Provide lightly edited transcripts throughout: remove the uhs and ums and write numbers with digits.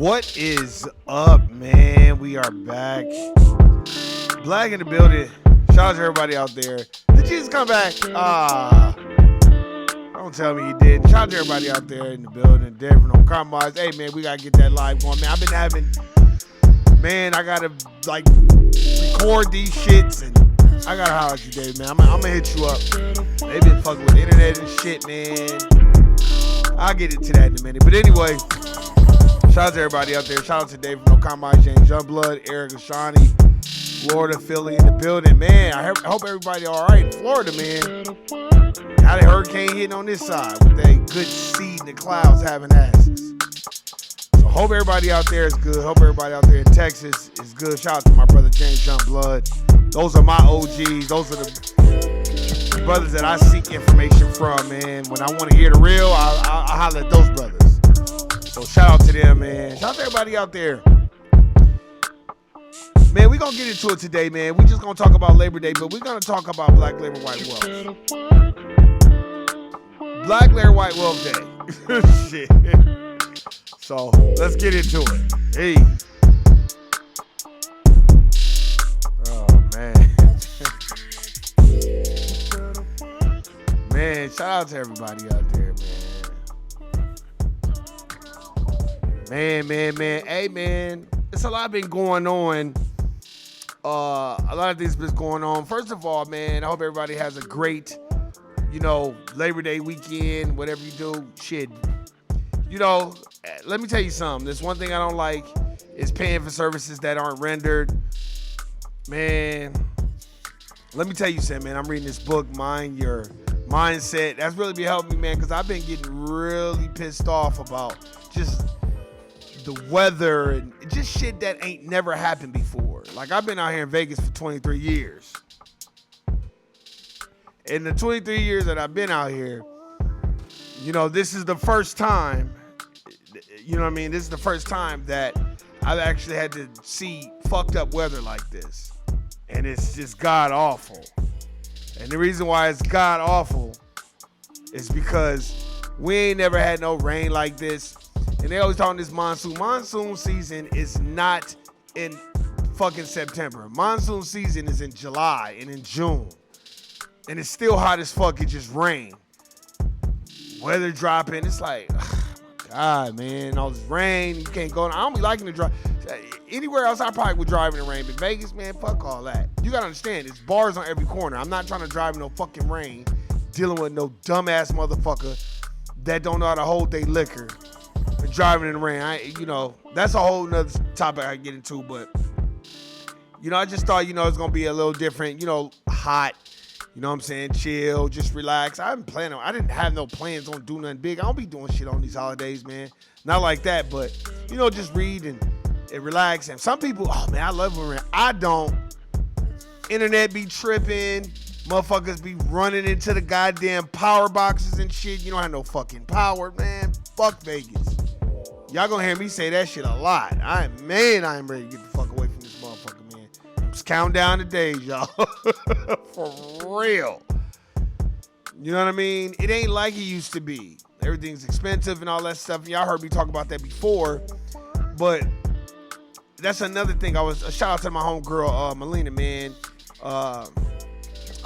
What is up, man? We are back. Black in the building. Shout out to everybody out there. Did Jesus come back? Don't tell me you did. Shout out to everybody out there in the building. Different on compromise. Hey, man, we got to get that live going, man. I've been having, man, I got to, like, record these shits, and I got to holler at you, Dave, man. I'm going to hit you up. They been fucking with the internet and shit, man. I'll get into that in a minute. But anyway, shout out to everybody out there. Shout out to Dave from No Compromise, James Youngblood, Eric Ashani, Florida, Philly in the building. Man, I hope everybody all right in Florida, man. How the hurricane hitting on this side with that good seed in the clouds having asses. So hope everybody out there is good. Hope everybody out there in Texas is good. Shout out to my brother James Youngblood. Those are my OGs. Those are the brothers that I seek information from, man. When I want to hear the real, I holler at those brothers. So shout out to them, man. Shout out to everybody out there. Man, we're going to get into it today, man. We just going to talk about Labor Day, but we're going to talk about Black Labor White Wealth. Black Labor White Wealth Day. Shit. So let's get into it. Hey. Oh, man. Man, shout out to everybody out there, man. Man. Hey, man. It's a lot been going on. A lot of things been going on. First of all, man, I hope everybody has a great, Labor Day weekend, whatever you do. Shit. Let me tell you something. There's one thing I don't like is paying for services that aren't rendered. Man, let me tell you something, man. I'm reading this book, Mind Your Mindset. That's really been helping me, man, because I've been getting really pissed off about just the weather and just shit that ain't never happened before. Like, I've been out here in Vegas for 23 years. In the 23 years that I've been out here, this is the first time, this is the first time that I've actually had to see fucked up weather like this. And it's just god awful. And the reason why it's god awful is because we ain't never had no rain like this. And they always talking this monsoon. Monsoon season is not in fucking September. Monsoon season is in July and in June. And it's still hot as fuck. It just rain. Weather dropping. It's like, oh my God, man. All this rain. You can't go. I don't be liking to drive. Anywhere else, I probably would drive in the rain. But Vegas, man, fuck all that. You got to understand, it's bars on every corner. I'm not trying to drive in no fucking rain, dealing with no dumbass motherfucker that don't know how to hold their liquor. Driving in the rain, that's a whole nother topic I get into, but, I just thought, it's going to be a little different, hot, what I'm saying, chill, just relax. I didn't have no plans on doing nothing big. I don't be doing shit on these holidays, man. Not like that, but, just read and relax. And some people, oh, man, I love when I don't. Internet be tripping. Motherfuckers be running into the goddamn power boxes and shit. You don't have no fucking power, man. Fuck Vegas. Y'all gonna hear me say that shit a lot. I am ready to get the fuck away from this motherfucker, man. I'm just counting down the days, y'all. For real. You know what I mean? It ain't like it used to be. Everything's expensive and all that stuff. Y'all heard me talk about that before. But that's another thing. A shout out to my homegirl, Melina, man. I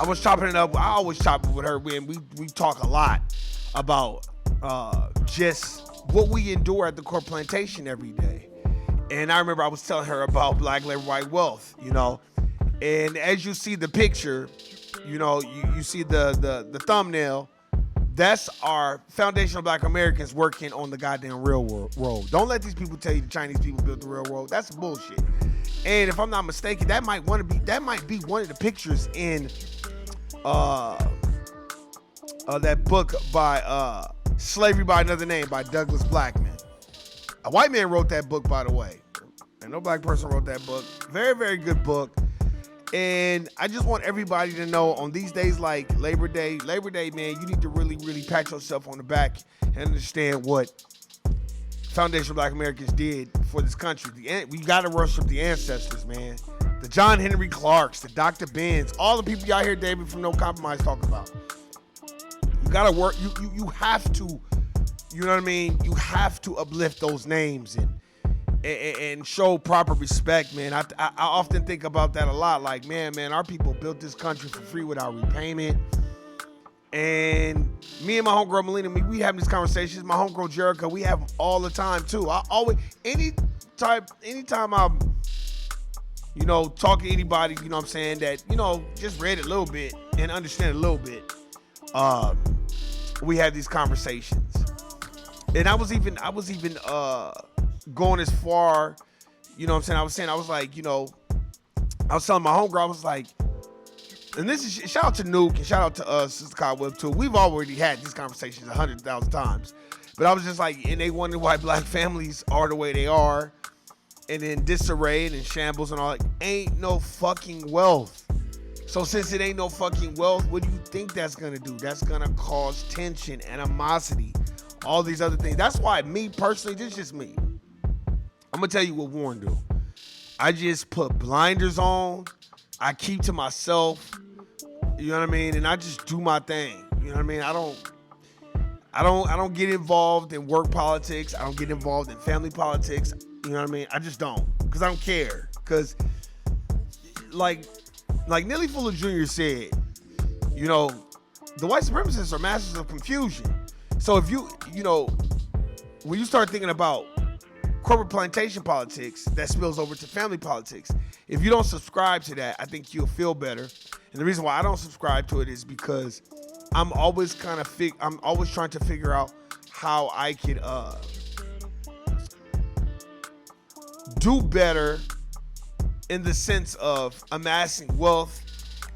was chopping it up. I always chop it with her. We talk a lot about just what we endure at the Core Plantation every day. And I remember I was telling her about Black Labor White Wealth, you know. And as you see the picture, you know, you see the thumbnail, that's our foundational Black Americans working on the goddamn real world. Don't let these people tell you the Chinese people built the real world. That's bullshit. And if I'm not mistaken, that might be one of the pictures in that book by Slavery by Another Name by Douglas Blackman. A white man wrote that book, by the way. And no black person wrote that book. Very, very good book. And I just want everybody to know on these days like Labor Day, man, you need to really, really pat yourself on the back and understand what foundational Black Americans did for this country. We got to worship the ancestors, man. The John Henry Clarks, the Dr. Benz, all the people y'all hear David from No Compromise talk about. You got to work. You have to, you know what I mean? You have to uplift those names and show proper respect, man. I often think about that a lot. Like, man, our people built this country for free without repayment. And me and my homegirl Melina, we have these conversations. My homegirl Jerica, we have them all the time too. I always, anytime I'm, you know, talking to anybody, you know what I'm saying, that, you know, just read a little bit and understand a little bit, we have these conversations. And I was even going as far, you know what I'm saying, I was like, you know, I was telling my homegirl, I was like, and this is shout out to Nuke and shout out to Sister Cobweb too. We've already had these conversations 100,000 times, but I was just like, and they wonder why Black families are the way they are, and in disarray and in shambles and all. Ain't no fucking wealth. So since it ain't no fucking wealth, what do you think that's gonna do? That's gonna cause tension, animosity, all these other things. That's why me personally, this is just me. I'm gonna tell you what Warren do. I just put blinders on. I keep to myself. You know what I mean? And I just do my thing. You know what I mean? I don't get involved in work politics. I don't get involved in family politics. You know what I mean? I just don't. Because I don't care. Because like Neely Fuller Jr. said, you know, the white supremacists are masters of confusion. So if you know, when you start thinking about corporate plantation politics, that spills over to family politics. If you don't subscribe to that, I think you'll feel better. And the reason why I don't subscribe to it is because I'm always trying to figure out how I could do better in the sense of amassing wealth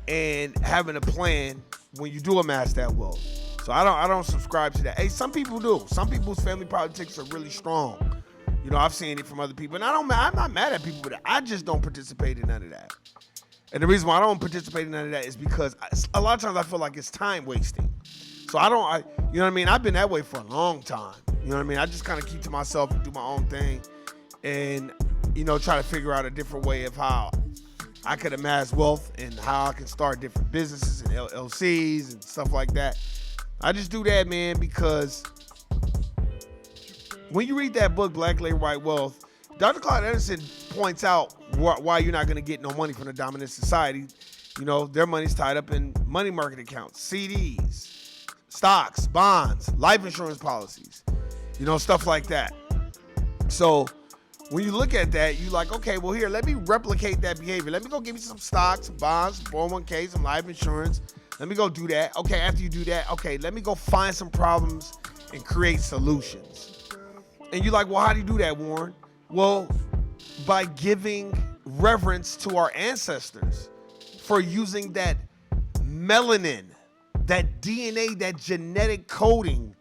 and having a plan when you do amass that wealth. So I don't subscribe to that. Hey, some people do. Some people's family politics are really strong. You know, I've seen it from other people, and I'm not mad at people, but I just don't participate in none of that. And the reason why I don't participate in none of that is because a lot of times I feel like it's time wasting. So you know what I mean? I've been that way for a long time. You know what I mean? I just kind of keep to myself and do my own thing, and, you know, try to figure out a different way of how I could amass wealth and how I can start different businesses and LLCs and stuff like that. I just do that, man, because when you read that book, Black Labor White Wealth, Dr. Claude Anderson points out why you're not going to get no money from the dominant society. You know, their money's tied up in money market accounts, CDs, stocks, bonds, life insurance policies, you know, stuff like that. So when you look at that, you're like, okay, well, here, let me replicate that behavior. Let me go give me some stocks, some bonds, some 401k, some life insurance. Let me go do that. Okay, after you do that, okay, let me go find some problems and create solutions. And you're like, well, how do you do that, Warren? Well, by giving reverence to our ancestors for using that melanin, that DNA, that genetic coding.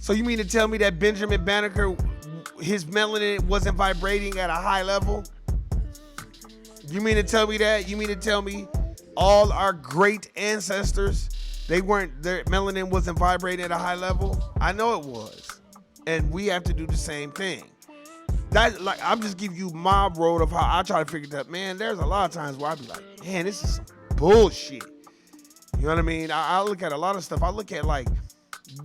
So you mean to tell me that Benjamin Banneker, his melanin wasn't vibrating at a high level? You mean to tell me that? You mean to tell me all our great ancestors, their melanin wasn't vibrating at a high level? I know it was. And we have to do the same thing. That, like, I'm just giving you my road of how I try to figure that. Man, there's a lot of times where I be like, man, this is some bullshit. You know what I mean? I look at a lot of stuff. I look at, like,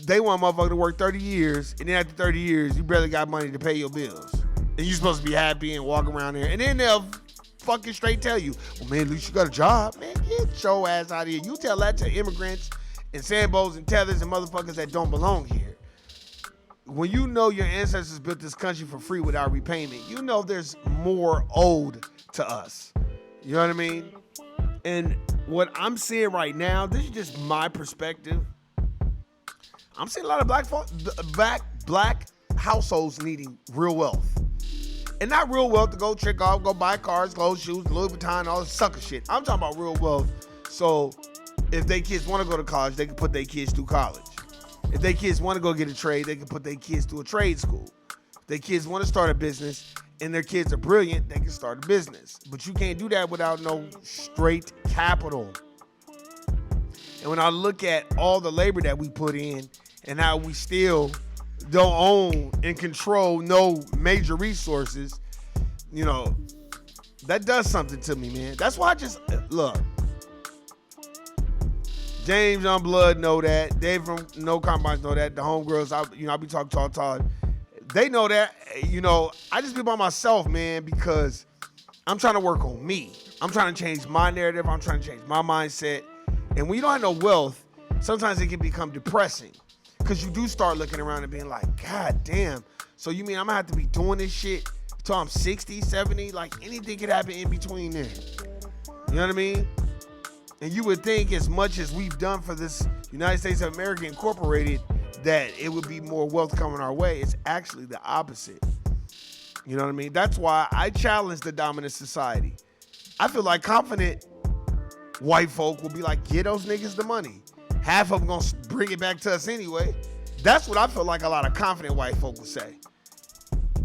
they want a motherfucker to work 30 years, and then after 30 years, you barely got money to pay your bills. And you're supposed to be happy and walk around there. And then they'll fucking straight tell you, well, man, at least you got a job. Man, get your ass out of here. You tell that to immigrants and Sambos and tethers and motherfuckers that don't belong here. when you know your ancestors built this country for free without repayment, you know there's more owed to us. You know what I mean? And what I'm seeing right now, this is just my perspective. I'm seeing a lot of black households needing real wealth. And not real wealth to go trick off, go buy cars, clothes, shoes, Louis Vuitton, all this sucker shit. I'm talking about real wealth. So if their kids want to go to college, they can put their kids through college. If their kids want to go get a trade, they can put their kids through a trade school. If their kids want to start a business and their kids are brilliant, they can start a business. But you can't do that without no straight capital. And when I look at all the labor that we put in and how we still don't own and control no major resources, you know, that does something to me, man. That's why I just, look, James on Blood know that. Dave from No Combines know that. The homegirls, I be talking to Todd. They know that. You know, I just be by myself, man, because I'm trying to work on me. I'm trying to change my narrative. I'm trying to change my mindset. And when you don't have no wealth, sometimes it can become depressing because you do start looking around and being like, God damn. So you mean I'm going to have to be doing this shit until I'm 60, 70? Like anything could happen in between then. You know what I mean? And you would think as much as we've done for this United States of America Incorporated, that it would be more wealth coming our way. It's actually the opposite. You know what I mean? That's why I challenge the dominant society. I feel like confident white folk will be like, get those niggas the money. Half of them gonna bring it back to us anyway. That's what I feel like a lot of confident white folk will say.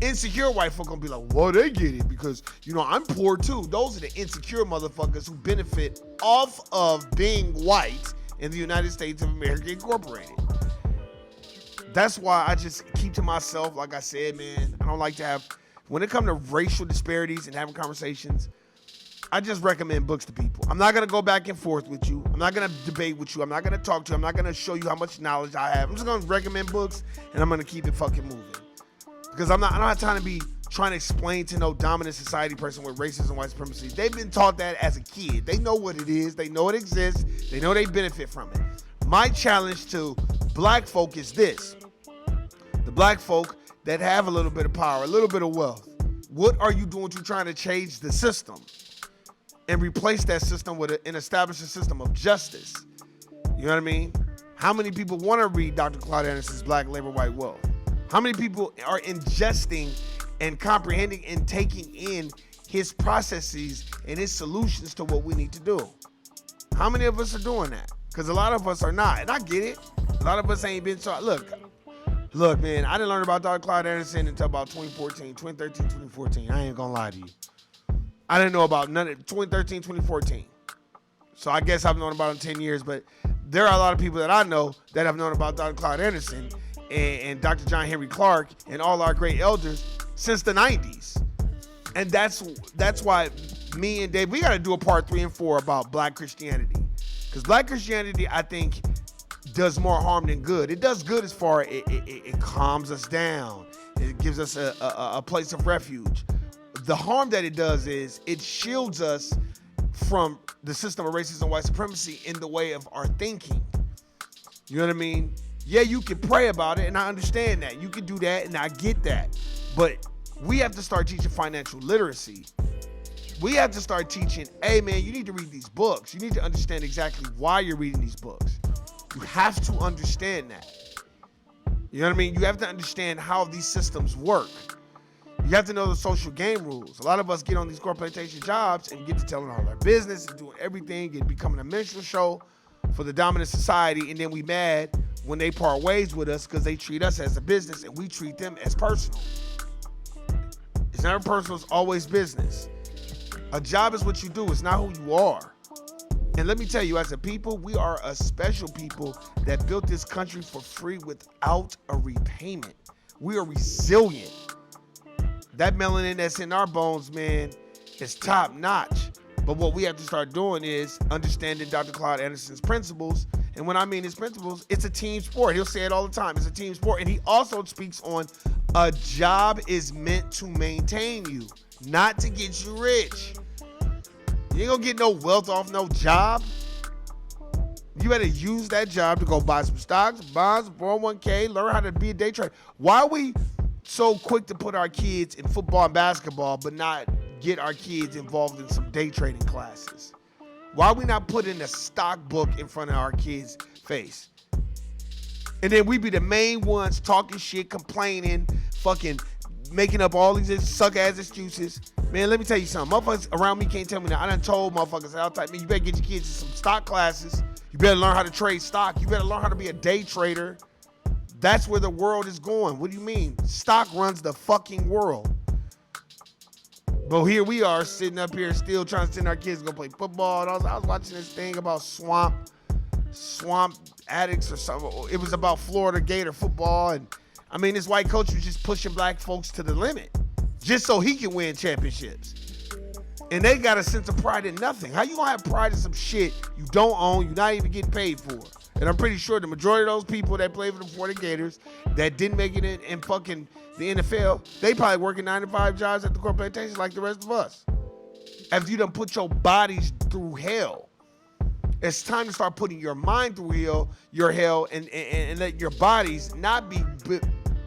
Insecure white folk gonna be like, well, they get it because, you know, I'm poor too. Those are the insecure motherfuckers who benefit off of being white in the United States of America Incorporated. That's why I just keep to myself. Like I said, man, I don't like to have, when it comes to racial disparities and having conversations, I just recommend books to people. I'm not going to go back and forth with you. I'm not going to debate with you. I'm not going to talk to you. I'm not going to show you how much knowledge I have. I'm just going to recommend books, and I'm going to keep it fucking moving. Because I don't have time to be trying to explain to no dominant society person what racism and white supremacy. They've been taught that as a kid. They know what it is. They know it exists. They know they benefit from it. My challenge to black folk is this. The black folk that have a little bit of power, a little bit of wealth, what are you doing to trying to change the system and replace that system with and establish a system of justice? You know what I mean? How many people want to read Dr. Claude Anderson's Black Labor, White Wealth? How many people are ingesting and comprehending and taking in his processes and his solutions to what we need to do? How many of us are doing that? Because a lot of us are not. And I get it. A lot of us ain't been taught. Look, man, I didn't learn about Dr. Claude Anderson until about 2013, 2014. I ain't going to lie to you. I didn't know about none of 2013, 2014. So I guess I've known about him 10 years. But there are a lot of people that I know that have known about Dr. Claude Anderson and Dr. John Henry Clark and all our great elders since the 90s. And that's why me and Dave, we got to do a part 3 and 4 about black Christianity. Because black Christianity, I think, does more harm than good. It does good as far as it calms us down. It gives us a place of refuge. The harm that it does is it shields us from the system of racism and white supremacy in the way of our thinking. You know what I mean? Yeah, you can pray about it, and I understand that. You can do that, and I get that. But we have to start teaching financial literacy. We have to start teaching, hey, man, you need to read these books. You need to understand exactly why you're reading these books. You have to understand that. You know what I mean? You have to understand how these systems work. You have to know the social game rules. A lot of us get on these corporation jobs and get to telling all our business and doing everything and becoming a minstrel show for the dominant society, and then we mad when they part ways with us because they treat us as a business and we treat them as personal. It's never personal, it's always business. A job is what you do, it's not who you are. And let me tell you, as a people, we are a special people that built this country for free without a repayment. We are resilient. That melanin that's in our bones, man, is top notch. But what we have to start doing is understanding Dr. Claude Anderson's principles. And when I mean his principles, it's a team sport. He'll say it all the time. It's a team sport. And he also speaks on a job is meant to maintain you, not to get you rich. You ain't gonna get no wealth off no job. You better use that job to go buy some stocks, bonds, 401k, learn how to be a day trader. Why are we so quick to put our kids in football and basketball, but not get our kids involved in some day trading classes? Why are we not putting a stock book in front of our kids' face? And then we be the main ones talking shit, complaining, fucking making up all these suck-ass excuses. Man, let me tell you something. Motherfuckers around me can't tell me that. I done told motherfuckers all type, man, you better get your kids in some stock classes. You better learn how to trade stock. You better learn how to be a day trader. That's where the world is going. What do you mean? Stock runs the fucking world. But here we are sitting up here still trying to send our kids to go play football. And I was watching this thing about swamp addicts or something. It was about Florida Gator football. And I mean, this white coach was just pushing black folks to the limit just so he can win championships. And they got a sense of pride in nothing. How you gonna have pride in some shit you don't own, you're not even getting paid for? And I'm pretty sure the majority of those people that play for the Florida Gators that didn't make it in fucking the NFL, they probably working 9 to 5 jobs at the corporate plantation like the rest of us. After you done put your bodies through hell, it's time to start putting your mind through your hell, and let your bodies not be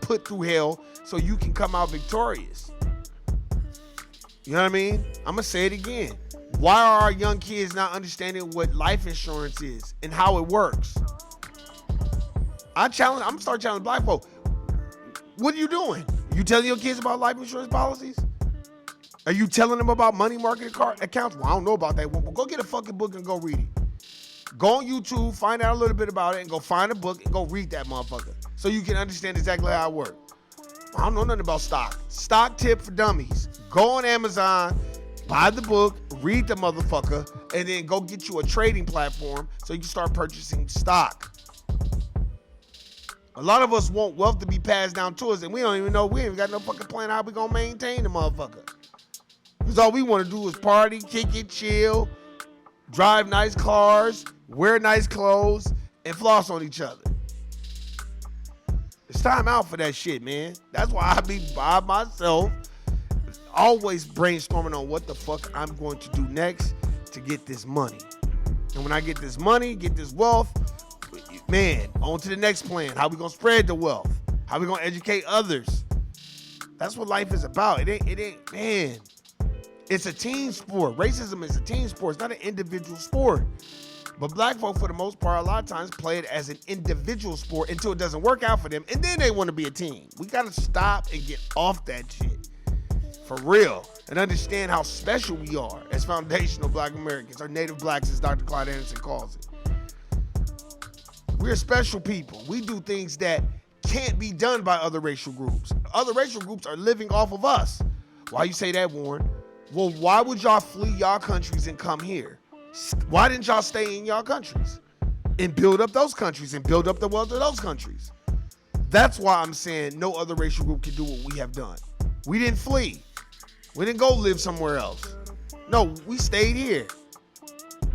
put through hell so you can come out victorious. You know what I mean? I'm gonna say it again. Why are our young kids not understanding what life insurance is and how it works? I'm gonna start challenging black folk. What are you doing? You telling your kids about life insurance policies? Are you telling them about money market accounts? Well, I don't know about that. Well, go get a fucking book and go read it. Go on YouTube, find out a little bit about it, and go find a book and go read that motherfucker so you can understand exactly how it works. I don't know nothing about stock. Stock tip for dummies. Go on Amazon, buy the book, read the motherfucker, and then go get you a trading platform so you can start purchasing stock. A lot of us want wealth to be passed down to us, and we don't even know. We ain't got no fucking plan how we gonna maintain the motherfucker. Because all we want to do is party, kick it, chill, drive nice cars, wear nice clothes, and floss on each other. It's time out for that shit, man. That's why I be by myself, always brainstorming on what the fuck I'm going to do next to get this money. And when I get this money, get this wealth, man, on to the next plan. How we gonna spread the wealth? How we gonna educate others? That's what life is about. It ain't, man. It's a team sport. Racism is a team sport. It's not an individual sport. But black folk, for the most part, a lot of times play it as an individual sport until it doesn't work out for them, and then they want to be a team. We gotta stop and get off that shit. For real. And understand how special we are as foundational black Americans, or native blacks as Dr. Clyde Anderson calls it. We're special people. We do things that can't be done by other racial groups. Other racial groups are living off of us. Why you say that, Warren? Well, why would y'all flee y'all countries and come here? Why didn't y'all stay in y'all countries and build up those countries and build up the wealth of those countries? That's why I'm saying no other racial group can do what we have done. We didn't flee. We didn't go live somewhere else. No, we stayed here.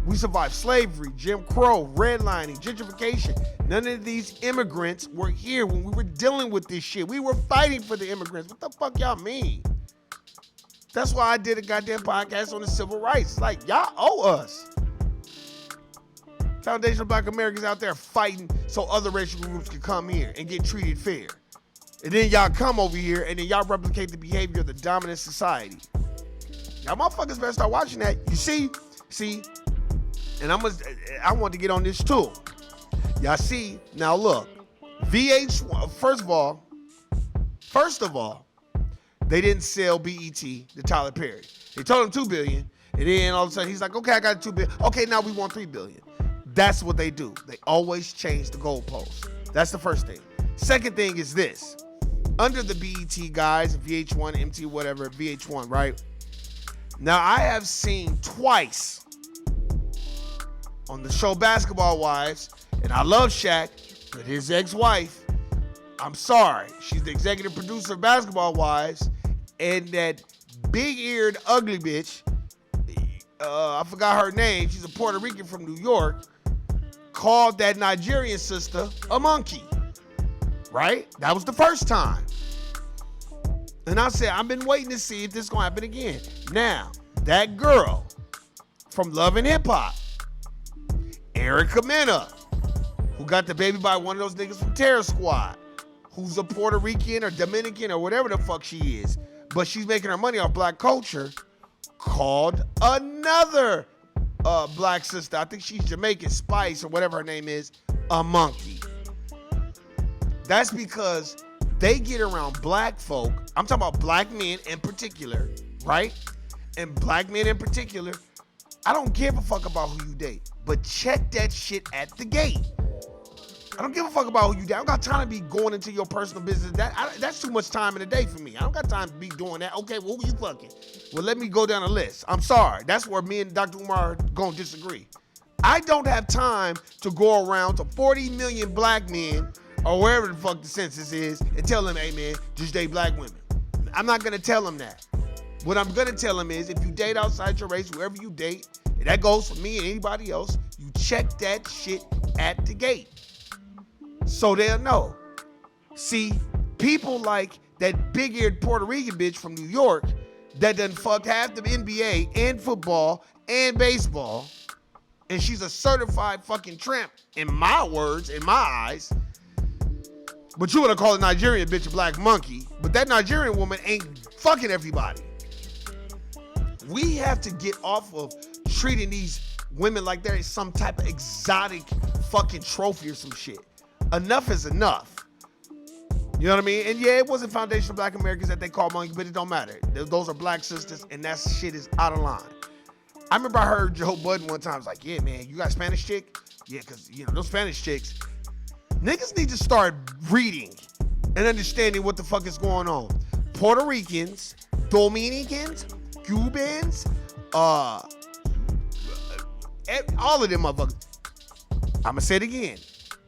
We survived slavery, Jim Crow, redlining, gentrification. None of these immigrants were here when we were dealing with this shit. We were fighting for the immigrants. What the fuck y'all mean? That's why I did a goddamn podcast on the civil rights. It's like, y'all owe us. Foundational Black Americans out there fighting so other racial groups can come here and get treated fair. And then y'all come over here and then y'all replicate the behavior of the dominant society. Y'all motherfuckers better start watching that. You see, and I want to get on this too. Y'all see, now look, VH1, first of all, they didn't sell BET to Tyler Perry. They told him $2 billion, and then all of a sudden he's like, okay, I got $2 billion. Okay, now we want $3 billion. That's what they do. They always change the goalposts. That's the first thing. Second thing is this. Under the BET guys, VH1, MT, whatever, VH1, right? Now I have seen twice on the show Basketball Wives, and I love Shaq, but his ex-wife, I'm sorry, she's the executive producer of Basketball Wives, and that big-eared ugly bitch, I forgot her name, she's a Puerto Rican from New York, called that Nigerian sister a monkey, right? That was the first time. And I said, I've been waiting to see if this is going to happen again. Now, that girl from Love and Hip Hop, Erica Mena, who got the baby by one of those niggas from Terror Squad, who's a Puerto Rican or Dominican or whatever the fuck she is, but she's making her money off black culture, called another black sister, I think she's Jamaican, Spice or whatever her name is, a monkey. That's because they get around black folk. I'm talking about black men in particular, right? And black men in particular, I don't give a fuck about who you date, but check that shit at the gate. I don't give a fuck about who you date. I don't got time to be going into your personal business. That's too much time in the day for me. I don't got time to be doing that. Okay, well, who you fucking? Well, let me go down a list. I'm sorry. That's where me and Dr. Umar are going to disagree. I don't have time to go around to 40 million black men or wherever the fuck the census is and tell them, hey man, just date black women. I'm not going to tell them that. What I'm going to tell them is if you date outside your race, whoever you date, and that goes for me and anybody else, you check that shit at the gate. So they'll know. See, people like that big-eared Puerto Rican bitch from New York that done fucked half the NBA and football and baseball, and she's a certified fucking tramp, in my words, in my eyes. But you would have called a Nigerian bitch a black monkey, but that Nigerian woman ain't fucking everybody. We have to get off of treating these women like they're some type of exotic fucking trophy or some shit. Enough is enough. You know what I mean? And yeah, it wasn't foundational black Americans that they called monkeys, but it don't matter. Those are black sisters, and that shit is out of line. I remember I heard Joe Budden one time. I was like, yeah, man, you got a Spanish chick? Yeah, because, you know, those Spanish chicks, niggas need to start reading and understanding what the fuck is going on. Puerto Ricans, Dominicans, Cubans, all of them motherfuckers. I'm going to say it again.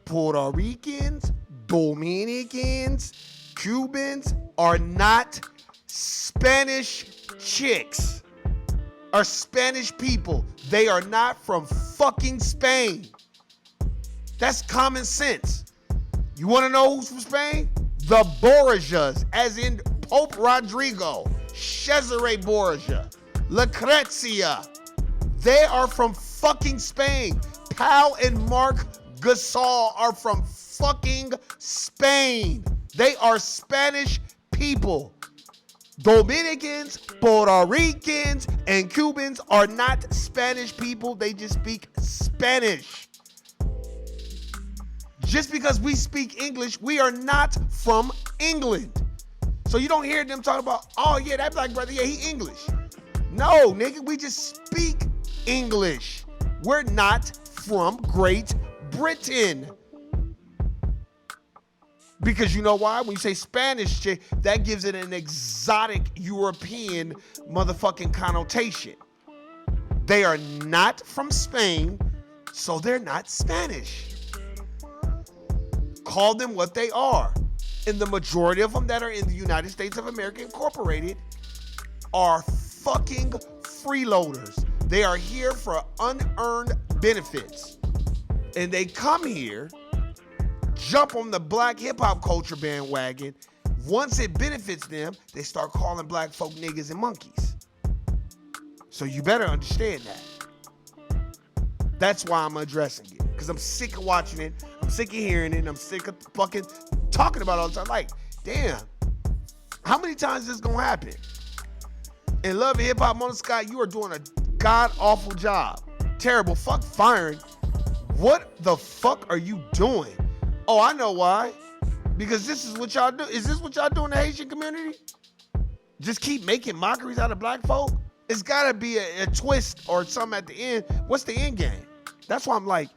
Puerto Ricans, Dominicans, Cubans are not Spanish chicks, are Spanish people. They are not from fucking Spain. That's common sense. You want to know who's from Spain? The Borgias, as in Pope Rodrigo, Cesare Borgia, Lucrezia. They are from fucking Spain. Pal and Mark Gasol are from fucking Spain. They are Spanish people. Dominicans, Puerto Ricans, and Cubans are not Spanish people. They just speak Spanish. Just because we speak English, we are not from England. So you don't hear them talking about, oh yeah, that black brother, yeah, he English. No, nigga, we just speak English. We're not from Great Britain. Because you know why? When you say Spanish chick, that gives it an exotic European motherfucking connotation. They are not from Spain, so they're not Spanish. Call them what they are. And the majority of them that are in the United States of America Incorporated are fucking freeloaders. They are here for unearned benefits. And they come here, jump on the black hip-hop culture bandwagon. Once it benefits them, they start calling black folk niggas and monkeys. So you better understand that. That's why I'm addressing it. Because I'm sick of watching it. I'm sick of hearing it. I'm sick of fucking talking about it all the time. Like, damn, how many times is this going to happen? In Love and Hip Hop, Mona Scott, you are doing a god-awful job. Terrible. Fuck firing. What the fuck are you doing? Oh, I know why. Because this is what y'all do. Is this what y'all do in the Haitian community? Just keep making mockeries out of black folk? It's gotta be a twist or something at the end. What's the end game? That's why I'm like,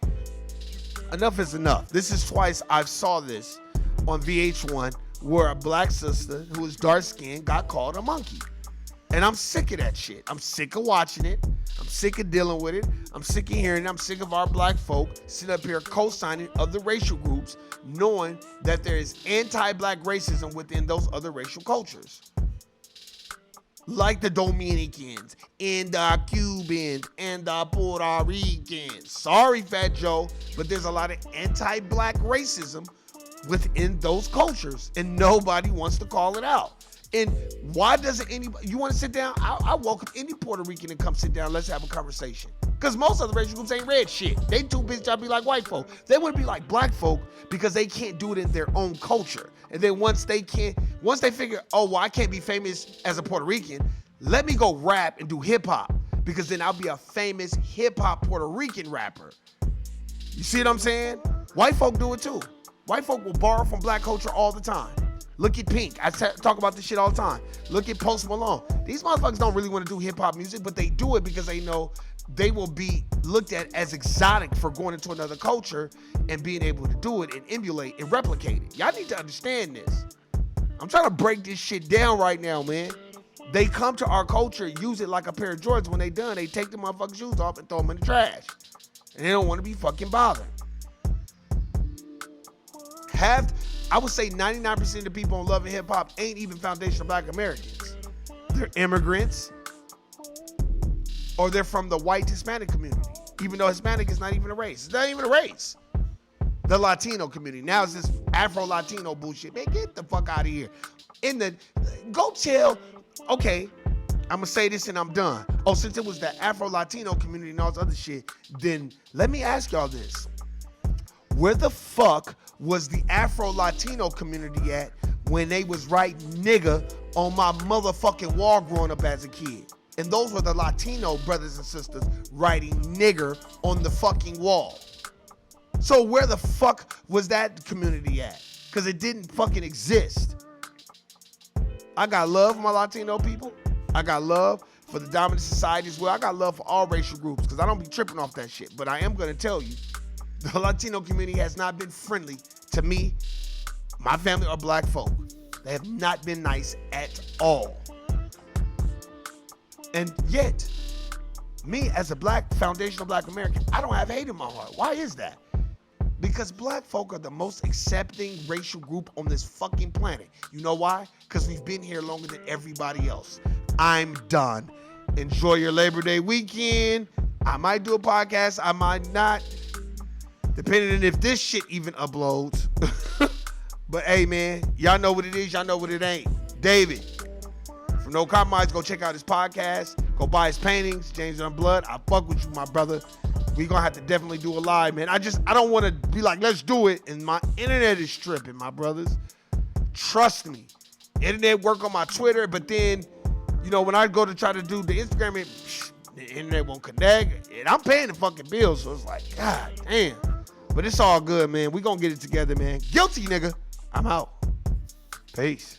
enough is enough. This is twice I've saw this on VH1 where a black sister who was dark skinned got called a monkey. And I'm sick of that shit. I'm sick of watching it. I'm sick of dealing with it. I'm sick of hearing it. I'm sick of our black folk sitting up here co-signing other racial groups, knowing that there is anti-black racism within those other racial cultures. Like the Dominicans and the Cubans and the Puerto Ricans. Sorry, Fat Joe, but there's a lot of anti-black racism within those cultures, and nobody wants to call it out. And why doesn't anybody, you want to sit down? I welcome any Puerto Rican to come sit down. Let's have a conversation. Because most other racial groups ain't read shit. They too busy trying to be like white folk. They want to be like black folk because they can't do it in their own culture. And then once they figure, oh, well, I can't be famous as a Puerto Rican, let me go rap and do hip hop. Because then I'll be a famous hip hop Puerto Rican rapper. You see what I'm saying? White folk do it too. White folk will borrow from black culture all the time. Look at Pink. I talk about this shit all the time. Look at Post Malone. These motherfuckers don't really want to do hip hop music, but they do it because they know they will be looked at as exotic for going into another culture and being able to do it and emulate and replicate it. Y'all need to understand this. I'm trying to break this shit down right now, man. They come to our culture, use it like a pair of Jordans. When they done, they take the motherfucking shoes off and throw them in the trash. And they don't want to be fucking bothered. I would say 99% of the people on Love and Hip Hop ain't even foundational black Americans. They're immigrants, or they're from the white Hispanic community, even though Hispanic is not even a race. It's not even a race. The Latino community. Now it's this Afro-Latino bullshit. Man, get the fuck out of here. Go tell, okay, I'm going to say this and I'm done. Oh, since it was the Afro-Latino community and all this other shit, then let me ask y'all this. Where the fuck was the Afro-Latino community at when they was writing nigga on my motherfucking wall growing up as a kid? And those were the Latino brothers and sisters writing nigger on the fucking wall. So where the fuck was that community at? Because it didn't fucking exist. I got love for my Latino people. I got love for the dominant society as well. I got love for all racial groups because I don't be tripping off that shit. But I am going to tell you, the Latino community has not been friendly to me, my family, or black folk. They have not been nice at all. And yet, me as a black, foundational black American, I don't have hate in my heart. Why is that? Because black folk are the most accepting racial group on this fucking planet. You know why? Because we've been here longer than everybody else. I'm done. Enjoy your Labor Day weekend. I might do a podcast. I might not. Depending on if this shit even uploads. But hey, man, y'all know what it is. Y'all know what it ain't. David from No Compromise. Go check out his podcast. Go buy his paintings. James on Blood. I fuck with you, my brother. We gonna have to definitely do a live, man. I don't want to be like, let's do it. And my internet is tripping, my brothers. Trust me. Internet work on my Twitter, but then, you know, when I go to try to do the Instagram, the internet won't connect. And I'm paying the fucking bills, so it's like, God damn. But it's all good, man. We gonna get it together, man. Guilty, nigga. I'm out. Peace.